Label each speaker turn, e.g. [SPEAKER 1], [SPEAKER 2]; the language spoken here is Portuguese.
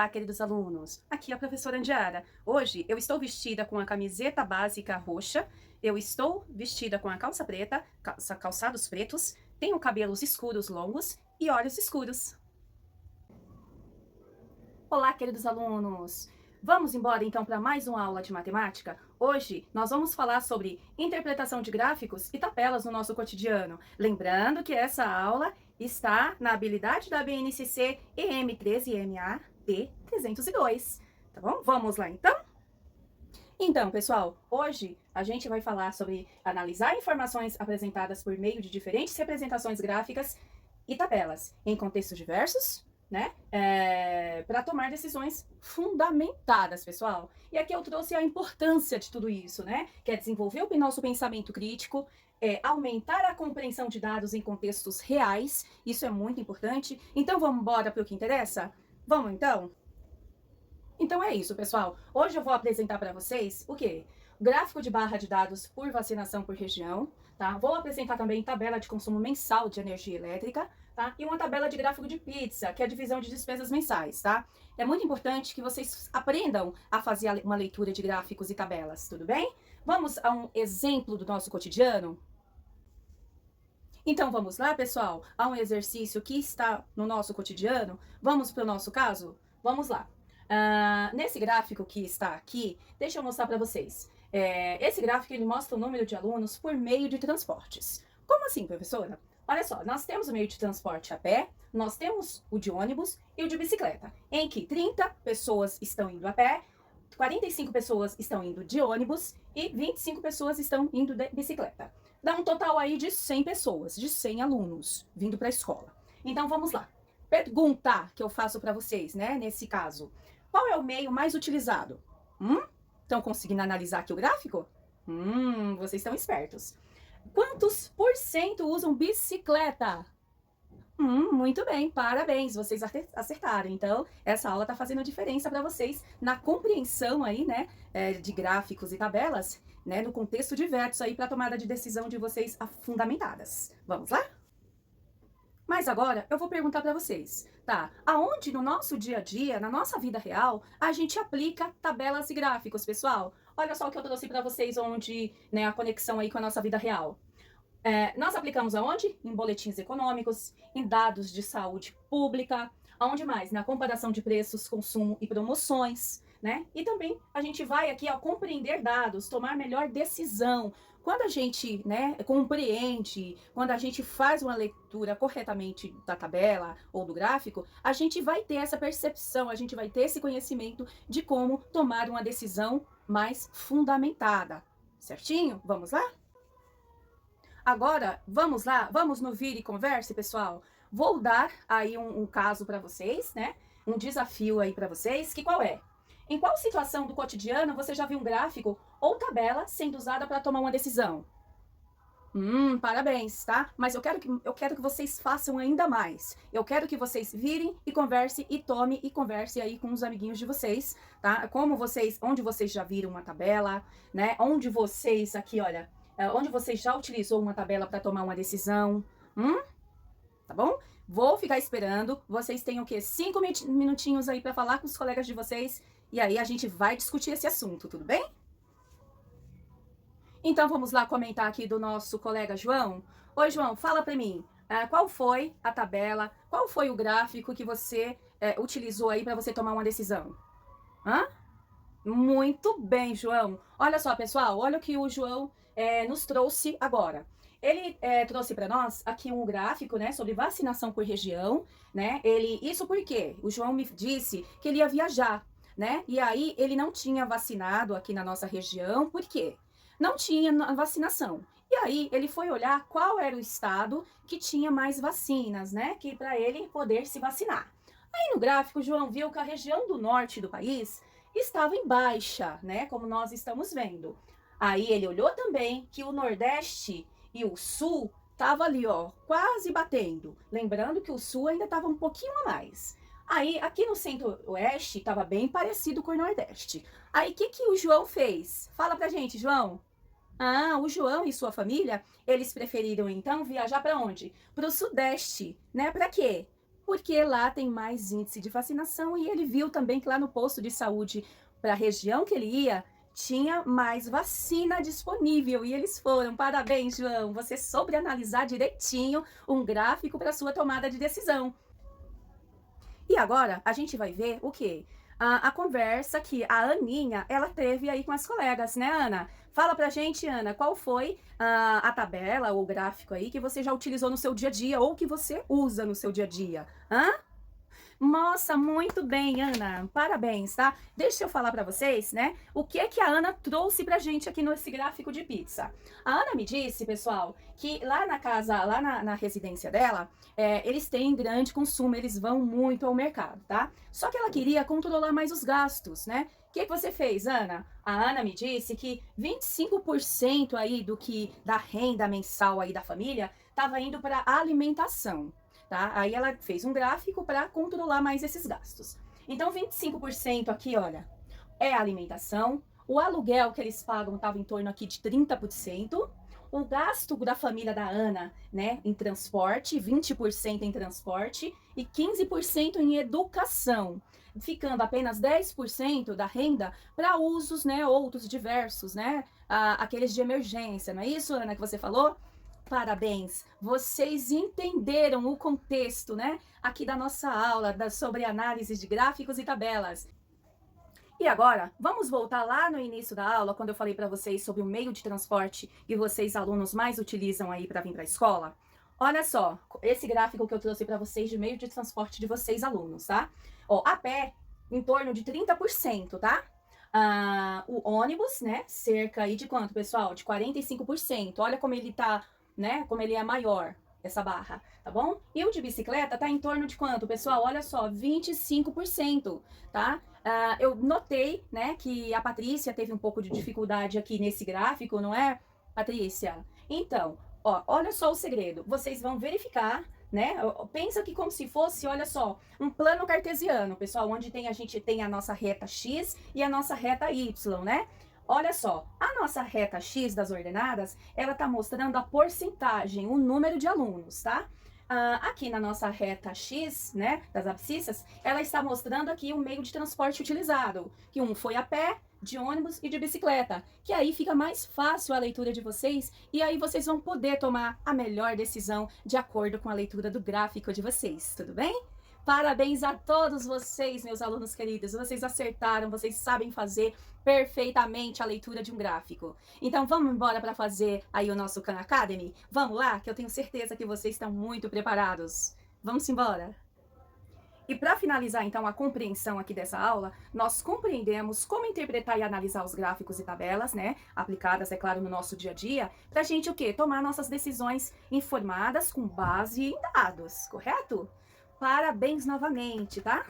[SPEAKER 1] Olá, queridos alunos. Aqui é a professora Andiara. Hoje eu estou vestida com a camiseta básica roxa, eu estou vestida com a calça preta, calçados pretos, tenho cabelos escuros longos e olhos escuros. Olá, queridos alunos. Vamos embora então para mais uma aula de matemática? Hoje nós vamos falar sobre interpretação de gráficos e tabelas no nosso cotidiano. Lembrando que essa aula está na habilidade da BNCC EM13 e EMAD 302. Tá bom? Vamos lá então? Então, pessoal, hoje a gente vai falar sobre analisar informações apresentadas por meio de diferentes representações gráficas e tabelas em contextos diversos, né? Para tomar decisões fundamentadas, pessoal. E aqui eu trouxe a importância de tudo isso, né? Que é desenvolver o nosso pensamento crítico, aumentar a compreensão de dados em contextos reais. Isso é muito importante. Então vamos embora para o que interessa? Vamos então? Então é isso, pessoal. Hoje eu vou apresentar para vocês o quê? Gráfico de barra de dados por vacinação por região, tá? Vou apresentar também tabela de consumo mensal de energia elétrica, tá? E uma tabela de gráfico de pizza, que é a divisão de despesas mensais, tá? É muito importante que vocês aprendam a fazer uma leitura de gráficos e tabelas, tudo bem? Vamos a um exemplo do nosso cotidiano? Então vamos lá, pessoal? A um exercício que está no nosso cotidiano. Vamos para o nosso caso? Vamos lá. Nesse gráfico que está aqui, deixa eu mostrar para vocês. Esse gráfico ele mostra o número de alunos por meio de transportes. Como assim, professora? Olha só, nós temos o meio de transporte a pé, nós temos o de ônibus e o de bicicleta, em que 30 pessoas estão indo a pé, 45 pessoas estão indo de ônibus e 25 pessoas estão indo de bicicleta. Dá um total aí de 100 pessoas, de 100 alunos vindo para a escola. Então vamos lá. Pergunta que eu faço para vocês, né, nesse caso. Qual é o meio mais utilizado? Estão conseguindo analisar aqui o gráfico? Vocês estão espertos. Quantos por cento usam bicicleta? Muito bem, parabéns, vocês acertaram. Então, essa aula está fazendo a diferença para vocês na compreensão aí, né, de gráficos e tabelas, né, no contexto diverso aí para a tomada de decisão de vocês fundamentadas. Vamos lá? Mas agora eu vou perguntar para vocês, tá? Aonde no nosso dia a dia, na nossa vida real, a gente aplica tabelas e gráficos, pessoal? Olha só o que eu trouxe para vocês, onde, né, a conexão aí com a nossa vida real. Nós aplicamos aonde? Em boletins econômicos, em dados de saúde pública, aonde mais? Na comparação de preços, consumo e promoções, né? E também a gente vai aqui, ó, compreender dados, tomar melhor decisão. Quando a gente, né, compreende, quando a gente faz uma leitura corretamente da tabela ou do gráfico, a gente vai ter essa percepção, a gente vai ter esse conhecimento de como tomar uma decisão mais fundamentada. Certinho? Vamos lá? Agora, vamos lá, vamos no Vire e Converse, pessoal? Vou dar aí um caso para vocês, né? Um desafio aí para vocês, que qual é? Em qual situação do cotidiano você já viu um gráfico ou tabela sendo usada para tomar uma decisão? Parabéns, tá? Mas eu quero que vocês façam ainda mais. Eu quero que vocês virem e conversem e tome e converse aí com os amiguinhos de vocês, tá? Onde vocês já viram uma tabela, né? Onde vocês aqui, olha, onde você já utilizou uma tabela para tomar uma decisão, tá bom? Vou ficar esperando, vocês têm o quê? 5 minutinhos aí para falar com os colegas de vocês, e aí a gente vai discutir esse assunto, tudo bem? Então vamos lá comentar aqui do nosso colega João. Oi, João, fala para mim, qual foi a tabela, qual foi o gráfico que você utilizou aí para você tomar uma decisão? Muito bem, João. Olha só, pessoal, olha o que o João nos trouxe agora. Ele trouxe para nós aqui um gráfico, né, sobre vacinação por região, né? Isso porque o João me disse que ele ia viajar, né? E aí ele não tinha vacinado aqui na nossa região, por quê? Não tinha vacinação. E aí ele foi olhar qual era o estado que tinha mais vacinas, né? Que para ele poder se vacinar. Aí no gráfico, o João viu que a região do norte do país estava em baixa, né? Como nós estamos vendo. Aí ele olhou também que o Nordeste e o Sul tava ali, ó, quase batendo. Lembrando que o Sul ainda estava um pouquinho a mais. Aí, aqui no Centro-Oeste, estava bem parecido com o Nordeste. Aí, o que o João fez? Fala pra gente, João. O João e sua família, eles preferiram, então, viajar para onde? Para o Sudeste, né? Para quê? porque lá tem mais índice de vacinação e ele viu também que lá no posto de saúde para a região que ele ia, tinha mais vacina disponível e eles foram. Parabéns, João, você soube analisar direitinho um gráfico para sua tomada de decisão. E agora a gente vai ver o quê? A conversa que a Aninha, ela teve aí com as colegas, né, Ana? Fala pra gente, Ana, qual foi a tabela ou gráfico aí que você já utilizou no seu dia a dia ou que você usa no seu dia a dia? Hã? Nossa, muito bem, Ana. Parabéns, tá? Deixa eu falar para vocês, né? O que é que a Ana trouxe pra gente aqui nesse gráfico de pizza. A Ana me disse, pessoal, que lá na casa, lá na residência dela, eles têm grande consumo, eles vão muito ao mercado, tá? Só que ela queria controlar mais os gastos, né? O que você fez, Ana? A Ana me disse que 25% aí da renda mensal aí da família estava indo para alimentação. Tá? Aí ela fez um gráfico para controlar mais esses gastos. Então, 25% aqui, olha, é alimentação. O aluguel que eles pagam estava em torno aqui de 30%. O gasto da família da Ana, né, em transporte, 20% em transporte e 15% em educação, ficando apenas 10% da renda para usos, né, outros diversos, né, aqueles de emergência, não é isso, Ana, que você falou? Parabéns! Vocês entenderam o contexto, né? Aqui da nossa aula sobre análise de gráficos e tabelas. E agora, vamos voltar lá no início da aula, quando eu falei para vocês sobre o meio de transporte que vocês alunos mais utilizam aí para vir para a escola? Olha só, esse gráfico que eu trouxe para vocês de meio de transporte de vocês alunos, tá? Ó, a pé, em torno de 30%, tá? O ônibus, né? Cerca aí de quanto, pessoal? De 45%. Olha como ele tá, né? Como ele é maior, essa barra, tá bom? E o de bicicleta tá em torno de quanto, pessoal? Olha só, 25%, tá? Eu notei, né, que a Patrícia teve um pouco de dificuldade aqui nesse gráfico, não é, Patrícia? Então, ó, olha só o segredo. Vocês vão verificar, né? Pensa que como se fosse, olha só, um plano cartesiano, pessoal, onde a gente tem a nossa reta X e a nossa reta Y, né? Olha só, a nossa reta X das ordenadas, ela tá mostrando a porcentagem, o número de alunos, tá? Aqui na nossa reta X, né, das abscissas, ela está mostrando aqui o meio de transporte utilizado, que um foi a pé, de ônibus e de bicicleta, que aí fica mais fácil a leitura de vocês e aí vocês vão poder tomar a melhor decisão de acordo com a leitura do gráfico de vocês, tudo bem? Parabéns a todos vocês, meus alunos queridos. Vocês acertaram, vocês sabem fazer perfeitamente a leitura de um gráfico. Então vamos embora para fazer aí o nosso Khan Academy? Vamos lá, que eu tenho certeza que vocês estão muito preparados. Vamos embora? E para finalizar, então, a compreensão aqui dessa aula, nós compreendemos como interpretar e analisar os gráficos e tabelas, né? Aplicadas, é claro, no nosso dia a dia, para a gente o quê? Tomar nossas decisões informadas com base em dados, correto? Parabéns novamente, tá?